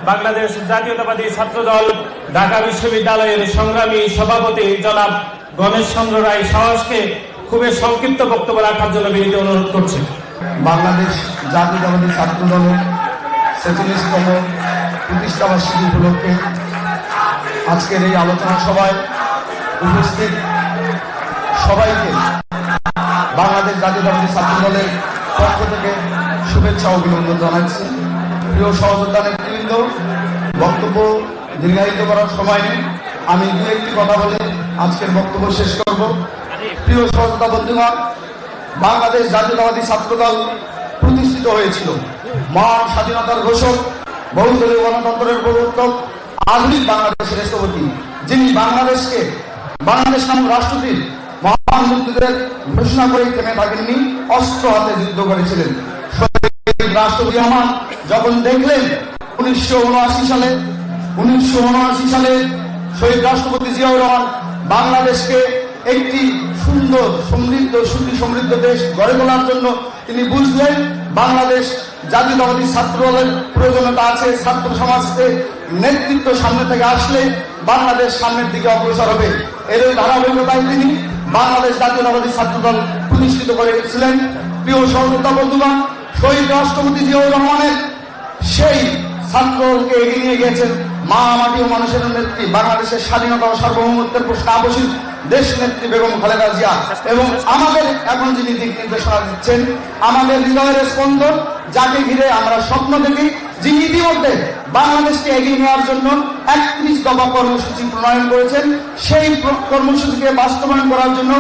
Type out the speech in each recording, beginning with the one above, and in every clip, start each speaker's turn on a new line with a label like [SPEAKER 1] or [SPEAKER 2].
[SPEAKER 1] বাংলাদেশ জাতীয়তাবাদী ছাত্রদল ঢাকা বিশ্ববিদ্যালয়ের সংগ্রামী সভাপতি জনাব গণেশ চন্দ্র রায় সাহসকে খুবই সংক্ষিপ্ত বক্তব্য রাখার জন্য বিনীত অনুরোধ করছি।
[SPEAKER 2] বাংলাদেশ জাতীয়তাবাদী ছাত্রদলের ৪৬তম প্রতিষ্ঠাবার্ষিকী উপলক্ষে আজকের এই আলোচনা সভায় উপস্থিত সবাইকে বাংলাদেশ জাতীয়তাবাদী ছাত্রদলের পক্ষ থেকে শুভেচ্ছা ও অভিনন্দন জানাচ্ছি। প্রিয় সহযোদ্ধা নেতৃবৃন্দ, বক্তব্য দীর্ঘায়িত করার সময় নেই, আমি দু একটি কথা বলে আজকের বক্তব্য শেষ করব। প্রিয় সহযোদ্ধা বন্ধুগণ, বাংলাদেশ জাতীয়তাবাদী ছাত্রদল প্রতিষ্ঠিত হয়েছিল মহান স্বাধীনতার ঘোষক, বহুদলীয় গণতন্ত্রের প্রবর্তক, আধুনিক বাংলাদেশের স্থপতি, যিনি বাংলাদেশ নামক রাষ্ট্রটির মহান মুক্তিযুদ্ধের ঘোষণা করে থেমে থাকেননি, অস্ত্র হাতে যুদ্ধ করেছিলেন। রাষ্ট্রপতি রহমান যখন দেখলেন 1979 সালে শহীদ রাষ্ট্রপতি জিয়াউর রহমান বাংলাদেশকে একটি সুন্দর সুখী সমৃদ্ধ দেশ গড়ে তোলার জন্য তিনি বুঝলেন বাংলাদেশ জাতীয়তাবাদী ছাত্রদলের প্রয়োজনীয়তা আছে। ছাত্র সমাজকে নেতৃত্ব সামনে থেকে আসলে বাংলাদেশ সামনের দিকে অগ্রসর হবে। এর ধারাবাহিকতায় তিনি বাংলাদেশ জাতীয়তাবাদী ছাত্রদল প্রতিষ্ঠিত করেছিলেন। প্রিয় সহযোদ্ধা বন্ধুগণ, শহীদ রাষ্ট্রপতি জিয়াউর রহমানের সেই ছাত্রদলকে এগিয়ে নিয়ে গিয়েছেন মা মাটি ও মানুষের নেত্রী, বাংলাদেশের স্বাধীনতা ও সার্বভৌমত্বের প্রশ্নে আবশ্যিক দেশ নেত্রী বেগম খালেদা জিয়া। এবং আমাদের এখন যিনি দিক নির্দেশনা দিচ্ছেন, আমাদের হৃদয়ের স্পন্দন, যাকে ঘিরে আমরা স্বপ্ন দেখি, যিনি ইতিমধ্যে বাংলাদেশকে এগিয়ে নেওয়ার জন্য 31 দফা কর্মসূচি প্রণয়ন করেছেন, সেই কর্মসূচিকে বাস্তবায়ন করার জন্য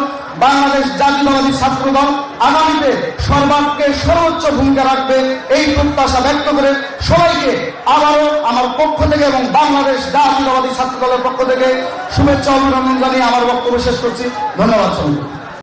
[SPEAKER 2] বাংলাদেশ জাতীয়তাবাদী ছাত্রদল আগামীতে সর্বাগ্রে সর্বোচ্চ ভূমিকা রাখবে, এই প্রত্যাশা ব্যক্ত করে সবাইকে আবারও আমার পক্ষ থেকে এবং বাংলাদেশ জাতীয়তাবাদী ছাত্রদলের পক্ষ থেকে শুভেচ্ছা অভিনন্দন জানিয়ে আমার বক্তব্য শেষ করছি। ধন্যবাদ সবাইকে।